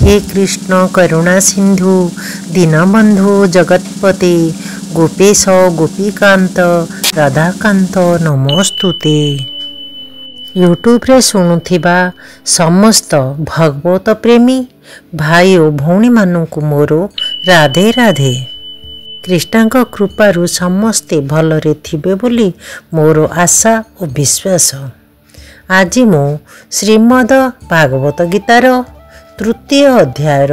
हे कृष्ण करुणा सिंधु दीनबंधु जगत्पते गोपेश गोपीकांत राधाकांत नमोस्तुते। यूट्यूब रे शुणुथिबा समस्त भगवत प्रेमी भाई और भौणी मानू मोर राधे राधे। कृष्णांक कृपारु समस्ते भलरे थिबे बोली मोर आशा और विश्वास। आज मु श्रीमद भागवत गीतार तृतीय अध्यायर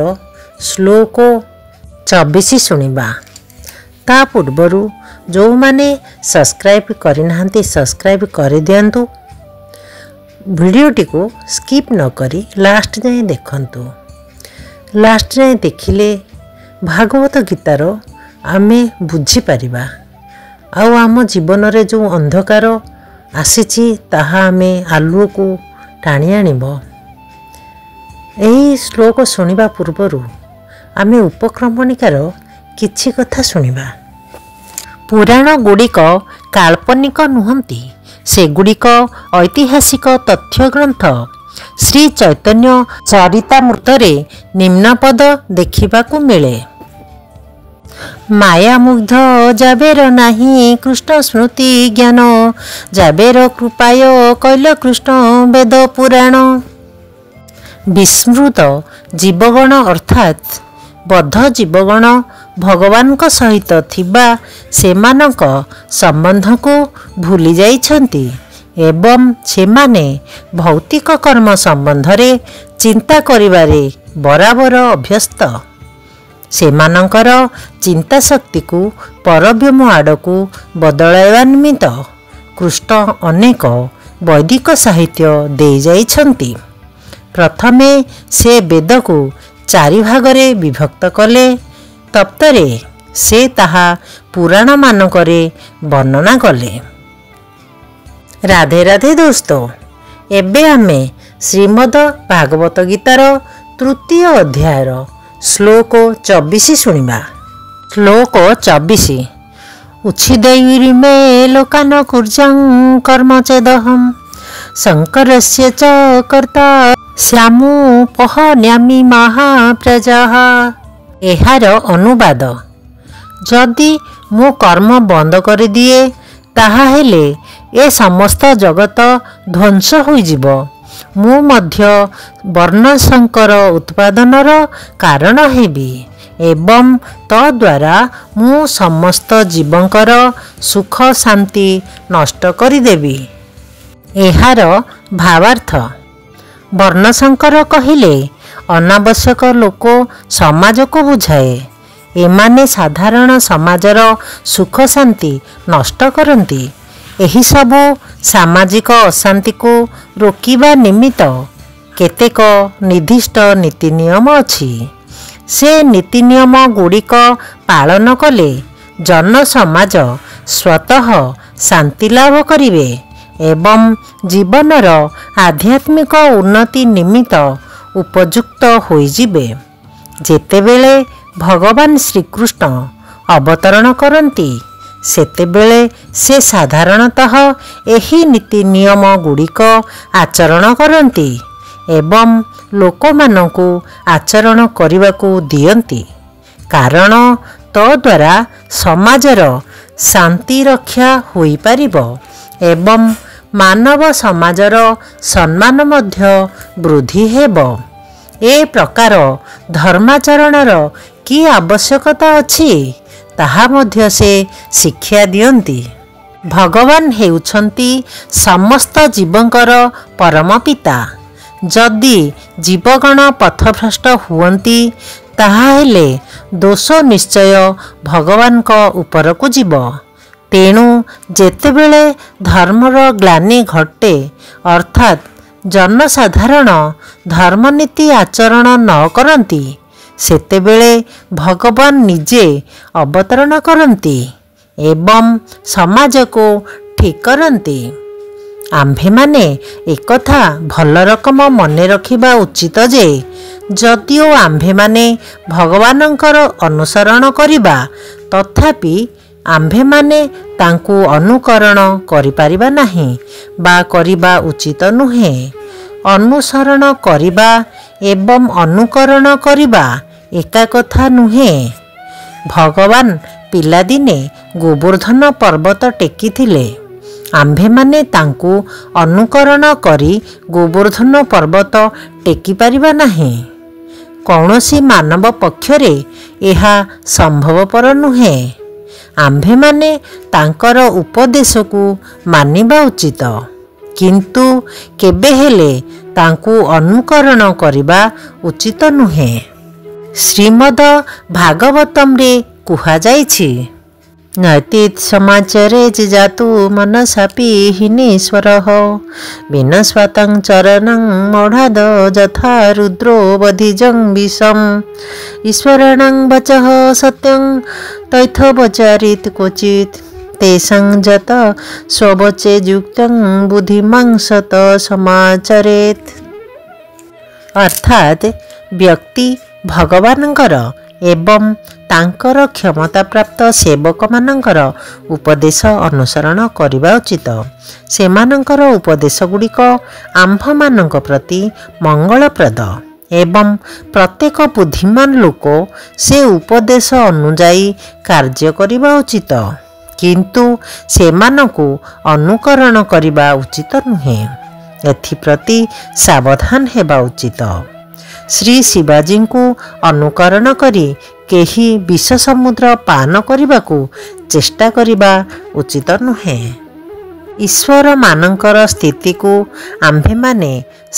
श्लोक 24 शुणिबा। ता पूर्वरु जो माने सब्सक्राइब करिनाहांती सब्सक्राइब कर दियंतु। वीडियोटी को स्किप न करी लास्ट जाए देखंतु। लास्ट जाए देखिले भागवत गीतार आमे बुझी परिबा आउ आम जीवन रे जो अंधकार आसीची ताहा आमे आलुओ को टाणी आनिबो। एही श्लोक शुणिबा पूर्वरु आमे उपक्रमणिकार किछि कथा शुणिबा। पुराण गुड़िक काल्पनिक नुहंती, सेगुड़िक ऐतिहासिक तथ्य ग्रंथ श्री चैतन्य चरितामृतरे निम्नपद देखिबाकू मिले। माया मुग्ध जाबेर नाही कृष्ण स्मृति ज्ञान, जाबेर कृपाय कैल कृष्ण वेद पुराण। विस्मृत जीवगण अर्थात बद्ध जीवगण भगवान को सहित थिबा सेमानक संबंध को भूली जाइछंती एवं सेमाने भौतिक कर्म संबंध रे चिंता करिबारे बराबर अभ्यस्त। सेमानंकर चिंता शक्ति को परव्योम आड़कू बदलाइबा निमित्त कृष्ण अनेक वैदिक साहित्य दे जाइछंती। प्रथमे से वेद को चारि भागरे विभक्त कले, तप्तरे से ताहा पुराण मानकरे वर्णना कले। राधे राधे दोस्तों, एबे आमे श्रीमद भागवत गीतार तृतीय अध्यायर श्लोक 24 शुणिबा। श्लोक 24 उच्छिदैरी मे लोकान कुर्जं कर्म चेदहम शंकरस्य च कर्ता श्यामुपहन्यामि महाप्रजाः। एहार अनुवाद, जदि मो कर्म बंद कर दिए ताहा हेले ए समस्त जगत ध्वंस होइजिब। मु मध्य वर्ण शंकर उत्पादनर कारण हेबी एवं तद्वारा मु समस्त जीवंकर सुख शांति नष्ट करिदेबी। एहार भावार्थ, वर्णशंकर कहिले अनावश्यक लोक समाज को बुझाए। एमाने साधारण समाजर सुख शांति नष्ट करती। एही सबु सामाजिक अशांति को रोकिबा निमित्त केतेक निर्दिष्ट नीति नियम अछि। से नीति नियम गुड़िक पालन कले जन समाज स्वतः शांति लाभ करिवे एवं जीवनर आध्यात्मिक उन्नति निमित्त उपयुक्त होइजिबे। जेतेबेले भगवान श्रीकृष्ण अवतरण करती सेतेबेले से साधारणतः एही नीति नियम गुड़िक आचरण करती एवं लोकमानंकु आचरण करिबाकू दियंती। कारण तद्वारा समाजर शांति रक्षा होई पारिबो एवं मानव समाजर सम्मान मध्य वृद्धि हेबो। ए प्रकार धर्माचरणर की आवश्यकता अछि ताहा मध्य से शिक्षा दियंती। भगवान हेउछंती समस्त जीवंकर परम पिता। जदि जीवगण पथभ्रष्ट हुअंती ताहा हेले दोष निश्चय भगवान को ऊपर को जीव। तेणु जेतेबेले धर्मर ग्लानि घटे अर्थात जनसाधारण धर्मनीति आचरण न करती सेतेबेले भगवान निजे अवतरण करती एवं समाज को ठीक करती। आम्भे माने एकथा भल रकम मने रखिबा उचित जे जदिओ आम्भे माने भगवानंकर अनुसरण करिबा तथापि आम्भे माने तांकु अनुकरण करि पारिबा नाही बा करिबा उचित नुहे। ଅନୁସରଣ କରିବା ଏବଂ ଅନୁକରଣ କରିବା ଏକା କଥା ନୁହେଁ। ଭଗବାନ ପିଲାଦିନେ ଗୋବର୍ଦ୍ଧନ ପର୍ବତ ଟେକିଥିଲେ। ଆମ୍ଭେମାନେ ତାଙ୍କୁ ଅନୁକରଣ କରି ଗୋବର୍ଦ୍ଧନ ପର୍ବତ ଟେକିପାରିବା ନାହିଁ। କୌଣସି ମାନବ ପକ୍ଷରେ ଏହା ସମ୍ଭବପର ନୁହେଁ। ଆମ୍ଭେମାନେ ତାଙ୍କର ଉପଦେଶକୁ ମାନିବା ଉଚିତ, କିନ୍ତୁ କେବେ ହେଲେ ତାଙ୍କୁ ଅନୁକରଣ କରିବା ଉଚିତ ନୁହେଁ। ଶ୍ରୀମଦ ଭାଗବତମରେ କୁହାଯାଇଛି, ନୈତିତ୍ ସମାଚାରେ ଜାତୁ ମନସାପି ହୀନେଶ୍ୱରଃ ବିନସ୍ୱାତଂ ଚରଣଂ ମୌଢ଼ାଦ ଯଥା ରୁଦ୍ରୋ ବଧିଜଂ ବିଷମ୍ ଈଶ୍ୱରାଣାଂ ବଚଃ ସତ୍ୟଂ ତୈଥୋପଚାରିତ୍ କ୍ୱଚିତ୍ ତେଷାଂ ଯତ ସ୍ୱବଚେ ଯୁକ୍ତଂ ବୁଦ୍ଧିମାଂ ସତ ସମାଚରେତ୍। ଅର୍ଥାତ୍ ବ୍ୟକ୍ତି ଭଗବାନଙ୍କର ଏବଂ ତାଙ୍କର କ୍ଷମତାପ୍ରାପ୍ତ ସେବକମାନଙ୍କର ଉପଦେଶ ଅନୁସରଣ କରିବା ଉଚିତ। ସେମାନଙ୍କର ଉପଦେଶ ଗୁଡ଼ିକ ଆମ୍ଭମାନଙ୍କ ପ୍ରତି ମଙ୍ଗଳପ୍ରଦ ଏବଂ ପ୍ରତ୍ୟେକ ବୁଦ୍ଧିମାନ ଲୋକ ସେ ଉପଦେଶ ଅନୁଯାୟୀ କାର୍ଯ୍ୟ କରିବା ଉଚିତ, କିନ୍ତୁ ସେମାନଙ୍କୁ ଅନୁକରଣ କରିବା ଉଚିତ ନୁହେଁ। ଏଥିପ୍ରତି ସାବଧାନ ହେବା ଉଚିତ। ଶ୍ରୀ ଶିବାଜୀଙ୍କୁ ଅନୁକରଣ କରି କେହି ବିଷ ସମୁଦ୍ର ପାନ କରିବାକୁ ଚେଷ୍ଟା କରିବା ଉଚିତ ନୁହେଁ। ଈଶ୍ୱରମାନଙ୍କର ସ୍ଥିତିକୁ ଆମ୍ଭେମାନେ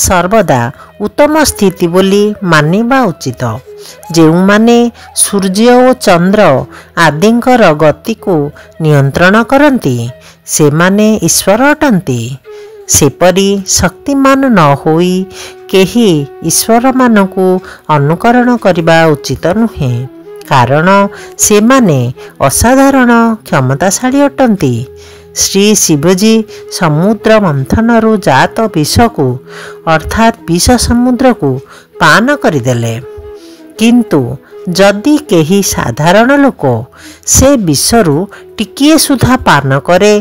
ସର୍ବଦା ଉତ୍ତମ ସ୍ଥିତି ବୋଲି ମାନିବା ଉଚିତ। ଯେଉଁମାନେ ସୂର୍ଯ୍ୟ ଓ ଚନ୍ଦ୍ର ଆଦିଙ୍କର ଗତିକୁ ନିୟନ୍ତ୍ରଣ କରନ୍ତି, ସେମାନେ ଈଶ୍ୱର ଅଟନ୍ତି। ସେପରି ଶକ୍ତିମାନ ନ ହୋଇ କେହି ଈଶ୍ୱରମାନଙ୍କୁ ଅନୁକରଣ କରିବା ଉଚିତ ନୁହେଁ, କାରଣ ସେମାନେ ଅସାଧାରଣ କ୍ଷମତାଶାଳୀ ଅଟନ୍ତି। ଶ୍ରୀ ଶିବଜୀ ସମୁଦ୍ର ମନ୍ଥନରୁ ଜାତ ବିଷକୁ ଅର୍ଥାତ୍ ବିଷ ସମୁଦ୍ରକୁ ପାନ କରିଦେଲେ, କିନ୍ତୁ ଯଦି କେହି ସାଧାରଣ ଲୋକ ସେ ବିଷରୁ ଟିକିଏ ସୁଦ୍ଧା ପାନ କରେ,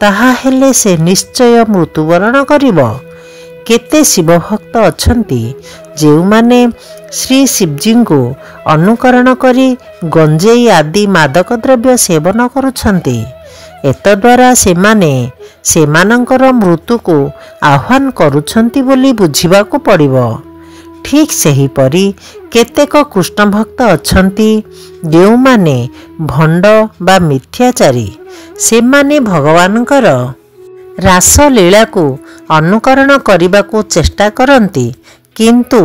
ତାହାହେଲେ ସେ ନିଶ୍ଚୟ ମୃତ୍ୟୁବରଣ କରିବ। କେତେ ଶିବଭକ୍ତ ଅଛନ୍ତି ଯେଉଁମାନେ ଶ୍ରୀ ଶିବଜୀଙ୍କୁ ଅନୁକରଣ କରି ଗଞ୍ଜେଇ ଆଦି ମାଦକ ଦ୍ରବ୍ୟ ସେବନ କରୁଛନ୍ତି। ଏତଦ୍ୱାରା ସେମାନେ ସେମାନଙ୍କର ମୃତ୍ୟୁକୁ ଆହ୍ୱାନ କରୁଛନ୍ତି ବୋଲି ବୁଝିବାକୁ ପଡ଼ିବ। ଠିକ୍ ସେହିପରି କେତେକ କୃଷ୍ଣଭକ୍ତ ଅଛନ୍ତି ଯେଉଁମାନେ ଭଣ୍ଡ ବା ମିଥ୍ୟାଚାରୀ। ସେମାନେ ଭଗବାନଙ୍କର ରାସଲୀଳାକୁ ଅନୁକରଣ କରିବାକୁ ଚେଷ୍ଟା କରନ୍ତି, କିନ୍ତୁ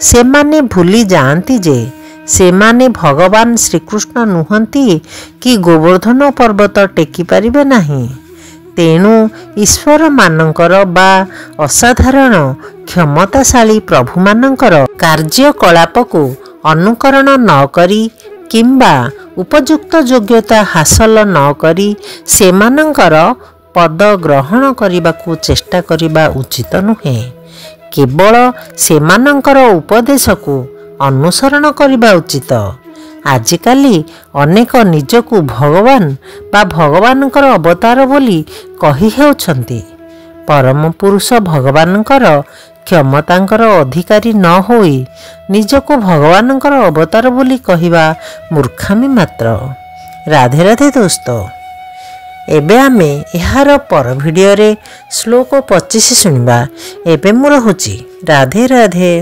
ସେମାନେ ଭୁଲି ଯାଆନ୍ତି ଯେ ସେମାନେ ଭଗବାନ ଶ୍ରୀକୃଷ୍ଣ ନୁହନ୍ତି କି ଗୋବର୍ଦ୍ଧନ ପର୍ବତ ଟେକିପାରିବେ ନାହିଁ। ତେଣୁ ଈଶ୍ୱରମାନଙ୍କର ବା ଅସାଧାରଣ କ୍ଷମତାଶାଳୀ ପ୍ରଭୁମାନଙ୍କର କାର୍ଯ୍ୟକଳାପକୁ ଅନୁକରଣ ନ କରି କିମ୍ବା ଉପଯୁକ୍ତ ଯୋଗ୍ୟତା ହାସଲ ନ କରି ସେମାନଙ୍କର ପଦ ଗ୍ରହଣ କରିବାକୁ ଚେଷ୍ଟା କରିବା ଉଚିତ ନୁହେଁ। କେବଳ ସେମାନଙ୍କର ଉପଦେଶକୁ ଅନୁସରଣ କରିବା ଉଚିତ। ଆଜିକାଲି ଅନେକ ନିଜକୁ ଭଗବାନ ବା ଭଗବାନଙ୍କର ଅବତାର ବୋଲି କହି ହେଉଛନ୍ତି। ପରମ ପୁରୁଷ ଭଗବାନଙ୍କର କ୍ଷମତାଙ୍କର ଅଧିକାରୀ ନ ହୋଇ ନିଜକୁ ଭଗବାନଙ୍କର ଅବତାର ବୋଲି କହିବା ମୂର୍ଖାମି ମାତ୍ର। ରାଧେ ରାଧେ ଦୋସ୍ତ। ଏବେ ଆମେ ଏହାର ପର ଭିଡ଼ିଓରେ ଶ୍ଲୋକ 25 ଶୁଣିବା। ଏବେ ମୁଁ ରହୁଛି। ରାଧେ ରାଧେ।